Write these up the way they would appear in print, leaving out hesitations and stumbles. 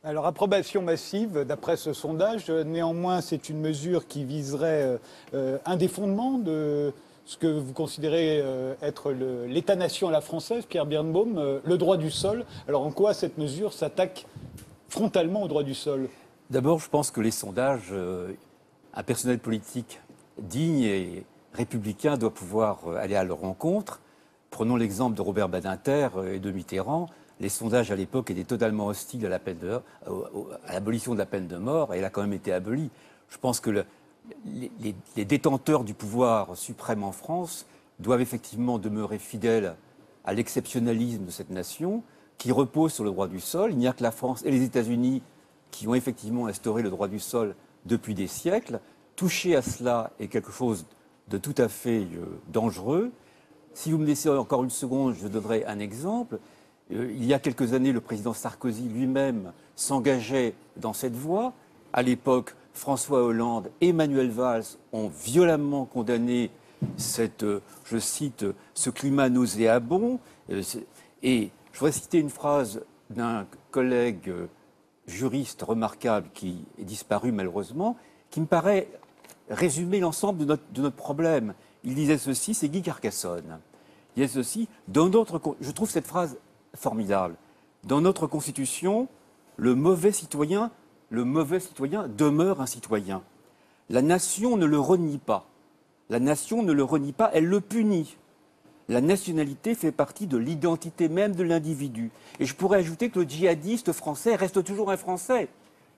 Alors, approbation massive, d'après ce sondage. Néanmoins, c'est une mesure qui viserait un des fondements de ce que vous considérez être l'État-nation à la française, Pierre Birnbaum, le droit du sol. Alors, en quoi cette mesure s'attaque frontalement au droit du sol? D'abord, je pense que les sondages, un personnel politique digne et républicain doit pouvoir aller à leur rencontre. Prenons l'exemple de Robert Badinter et de Mitterrand. Les sondages à l'époque étaient totalement hostiles à l'abolition de la peine de mort, et elle a quand même été abolie. Je pense que les détenteurs du pouvoir suprême en France doivent effectivement demeurer fidèles à l'exceptionnalisme de cette nation, qui repose sur le droit du sol. Il n'y a que la France et les États-Unis qui ont effectivement instauré le droit du sol depuis des siècles. Toucher à cela est quelque chose de tout à fait dangereux. Si vous me laissez encore une seconde, je donnerai un exemple. Il y a quelques années, le président Sarkozy lui-même s'engageait dans cette voie. À l'époque, François Hollande et Manuel Valls ont violemment condamné je cite, ce climat nauséabond. Et je voudrais citer une phrase d'un collègue juriste remarquable qui est disparu malheureusement, qui me paraît résumer l'ensemble de notre problème. Il disait ceci, c'est Guy Carcassonne. Il disait ceci, je trouve cette phrase formidable. Dans notre Constitution, le mauvais citoyen demeure un citoyen. La nation ne le renie pas. La nation ne le renie pas, elle le punit. La nationalité fait partie de l'identité même de l'individu. Et je pourrais ajouter que le djihadiste français reste toujours un Français.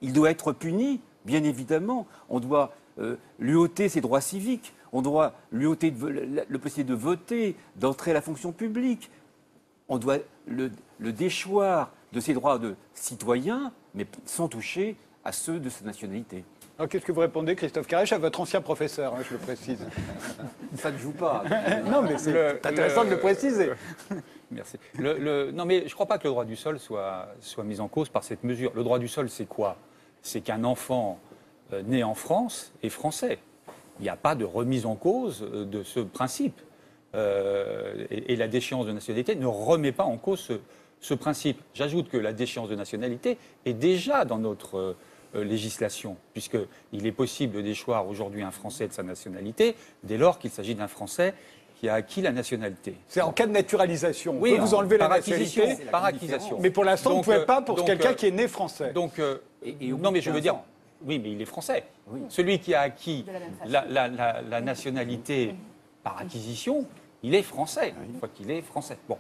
Il doit être puni, bien évidemment. On doit lui ôter ses droits civiques. On doit lui ôter le possibilité de voter, d'entrer à la fonction publique. On doit le déchoir de ses droits de citoyen, mais sans toucher à ceux de sa nationalité. Alors, qu'est-ce que vous répondez, Christophe Caréche, à votre ancien professeur, je le précise? Ça ne joue pas. Non, mais c'est intéressant de le préciser. Merci. Non, mais je ne crois pas que le droit du sol soit mis en cause par cette mesure. Le droit du sol, c'est quoi? C'est qu'un enfant né en France est français. Il n'y a pas de remise en cause de ce principe. Et la déchéance de nationalité ne remet pas en cause ce principe. J'ajoute que la déchéance de nationalité est déjà dans notre législation, puisqu'il est possible de déchoir aujourd'hui un Français de sa nationalité dès lors qu'il s'agit d'un Français qui a acquis la nationalité. C'est en cas de naturalisation. On oui, peut vous enlever la nationalité. Par acquisition. Mais pour l'instant, vous ne pouvez pas pour quelqu'un qui est né français. Non, mais je veux dire, oui, mais il est français. Oui. Celui qui a acquis la nationalité par acquisition, il est français, une fois qu'il est français. Bon.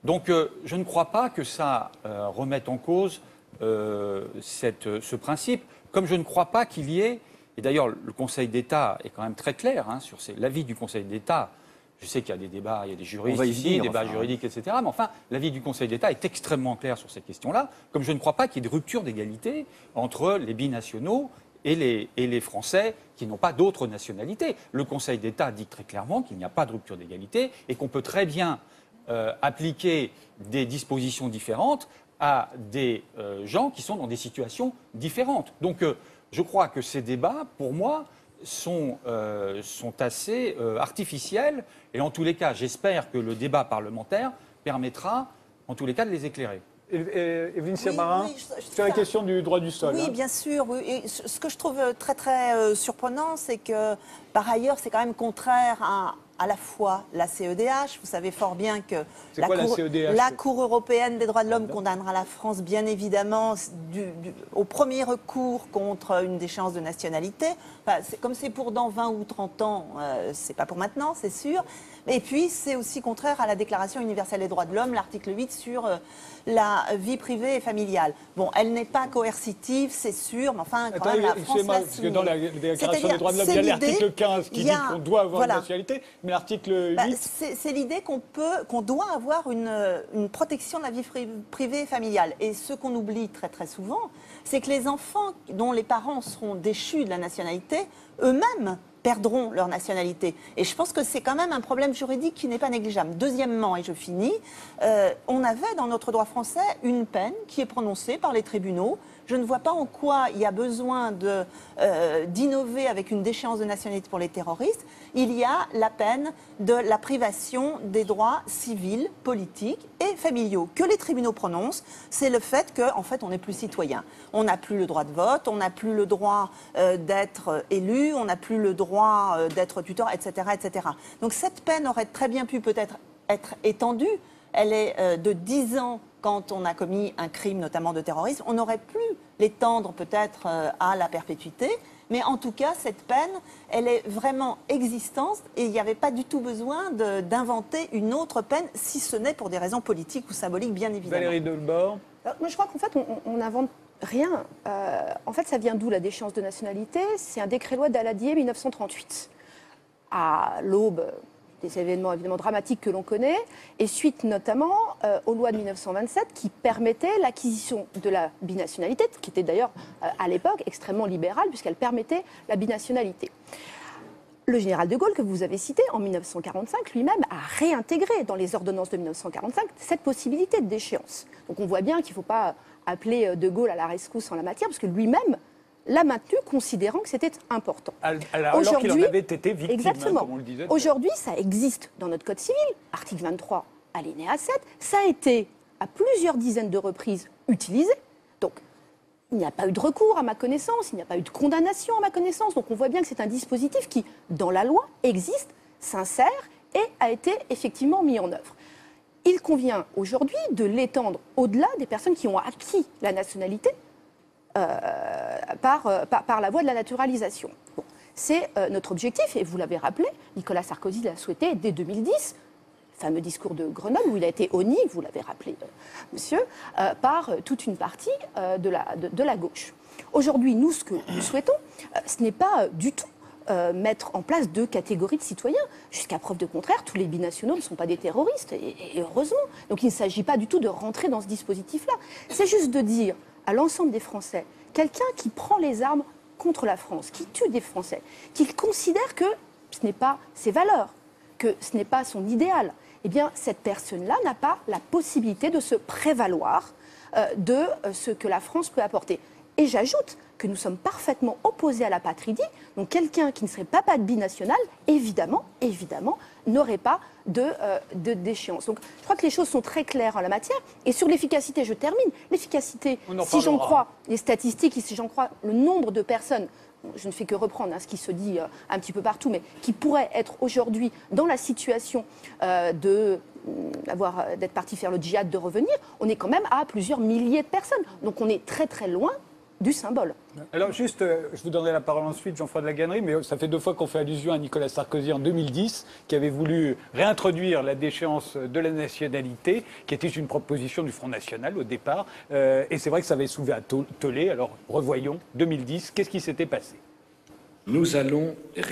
Donc, je ne crois pas que ça remette en cause ce principe, comme je ne crois pas qu'il y ait, et d'ailleurs le Conseil d'État est quand même très clair sur l'avis du Conseil d'État. Je sais qu'il y a des débats, il y a des juristes ici, des débats juridiques, etc. Mais enfin, l'avis du Conseil d'État est extrêmement clair sur cette question-là, comme je ne crois pas qu'il y ait de rupture d'égalité entre les binationaux et les Français qui n'ont pas d'autre nationalité. Le Conseil d'État dit très clairement qu'il n'y a pas de rupture d'égalité et qu'on peut très bien appliquer des dispositions différentes à des gens qui sont dans des situations différentes. Donc je crois que ces débats, pour moi, sont assez artificiels. Et en tous les cas, j'espère que le débat parlementaire permettra, en tous les cas, de les éclairer. Evelyne Sirmarin, sur la question du droit du sol. Oui, bien sûr. Oui. Et ce que je trouve très, très surprenant, c'est que, par ailleurs, c'est quand même contraire à la fois la CEDH. Vous savez fort bien que la Cour européenne des droits de l'homme condamnera la France, bien évidemment, au premier recours contre une déchéance de nationalité. Enfin, comme c'est pour dans 20 ou 30 ans, c'est pas pour maintenant, c'est sûr. Et puis, c'est aussi contraire à la Déclaration universelle des droits de l'homme, l'article 8 sur la vie privée et familiale. Bon, elle n'est pas coercitive, c'est sûr, mais enfin, quand même, la France l'a parce que dans la Déclaration des droits de l'homme, il y a l'article 15 qui dit qu'on doit avoir une nationalité, mais l'article 8... c'est l'idée qu'on doit avoir une protection de la vie privée et familiale. Et ce qu'on oublie très très souvent, c'est que les enfants dont les parents seront déchus de la nationalité, eux-mêmes perdront leur nationalité. Et je pense que c'est quand même un problème juridique qui n'est pas négligeable. Deuxièmement, et je finis, on avait dans notre droit français une peine qui est prononcée par les tribunaux. Je ne vois pas en quoi il y a besoin d'innover avec une déchéance de nationalité pour les terroristes. Il y a la peine de la privation des droits civils, politiques et familiaux que les tribunaux prononcent. C'est le fait qu'en fait, on n'est plus citoyen. On n'a plus le droit de vote, on n'a plus le droit d'être élu, on n'a plus le droit d'être tuteur, etc., etc. Donc cette peine aurait très bien pu peut-être être étendue. Elle est de 10 ans quand on a commis un crime, notamment de terrorisme. On aurait pu l'étendre peut-être à la perpétuité. Mais en tout cas, cette peine, elle est vraiment existante et il n'y avait pas du tout besoin d'inventer une autre peine, si ce n'est pour des raisons politiques ou symboliques, bien évidemment. Valérie Delbord. Moi, je crois qu'en fait, on n'invente rien. En fait, ça vient d'où la déchéance de nationalité? C'est un décret-loi d'Aladier 1938. À l'aube des événements évidemment dramatiques que l'on connaît, et suite notamment aux lois de 1927 qui permettaient l'acquisition de la binationalité, qui était d'ailleurs à l'époque extrêmement libérale puisqu'elle permettait la binationalité. Le général de Gaulle, que vous avez cité, en 1945, lui-même a réintégré dans les ordonnances de 1945 cette possibilité de déchéance. Donc on voit bien qu'il ne faut pas appeler de Gaulle à la rescousse en la matière, parce que lui-même l'a maintenu, considérant que c'était important. Alors qu'il en avait été victime, exactement. Comme on le disait. Aujourd'hui, ça existe dans notre Code civil, article 23, alinéa 7. Ça a été, à plusieurs dizaines de reprises, utilisé. Donc, il n'y a pas eu de recours à ma connaissance, il n'y a pas eu de condamnation à ma connaissance. Donc, on voit bien que c'est un dispositif qui, dans la loi, existe, s'insère et a été effectivement mis en œuvre. Il convient aujourd'hui de l'étendre au-delà des personnes qui ont acquis la nationalité par la voie de la naturalisation. Bon, c'est notre objectif, et vous l'avez rappelé, Nicolas Sarkozy l'a souhaité dès 2010, le fameux discours de Grenoble, où il a été honni, vous l'avez rappelé, monsieur, par toute une partie de la gauche. Aujourd'hui, nous, ce que nous souhaitons, ce n'est pas du tout mettre en place deux catégories de citoyens. Jusqu'à preuve de contraire, tous les binationaux ne sont pas des terroristes, et heureusement. Donc il ne s'agit pas du tout de rentrer dans ce dispositif-là. C'est juste de dire à l'ensemble des Français, quelqu'un qui prend les armes contre la France, qui tue des Français, qui considère que ce n'est pas ses valeurs, que ce n'est pas son idéal, eh bien, cette personne-là n'a pas la possibilité de se prévaloir de ce que la France peut apporter. Et j'ajoute que nous sommes parfaitement opposés à la patridie, donc quelqu'un qui ne serait pas binational, évidemment, n'aurait pas de déchéance. Donc je crois que les choses sont très claires en la matière. Et sur l'efficacité, je termine. L'efficacité, si j'en crois les statistiques, et si j'en crois le nombre de personnes, je ne fais que reprendre ce qui se dit un petit peu partout, mais qui pourraient être aujourd'hui dans la situation d'être parti faire le djihad, de revenir, on est quand même à plusieurs milliers de personnes. Donc on est très très loin du symbole. Alors juste, je vous donnerai la parole ensuite, Jean-François de La Gannerie, mais ça fait 2 fois qu'on fait allusion à Nicolas Sarkozy en 2010, qui avait voulu réintroduire la déchéance de la nationalité, qui était une proposition du Front National au départ, et c'est vrai que ça avait soulevé un tollé. Alors revoyons, 2010, qu'est-ce qui s'était passé? Nous allons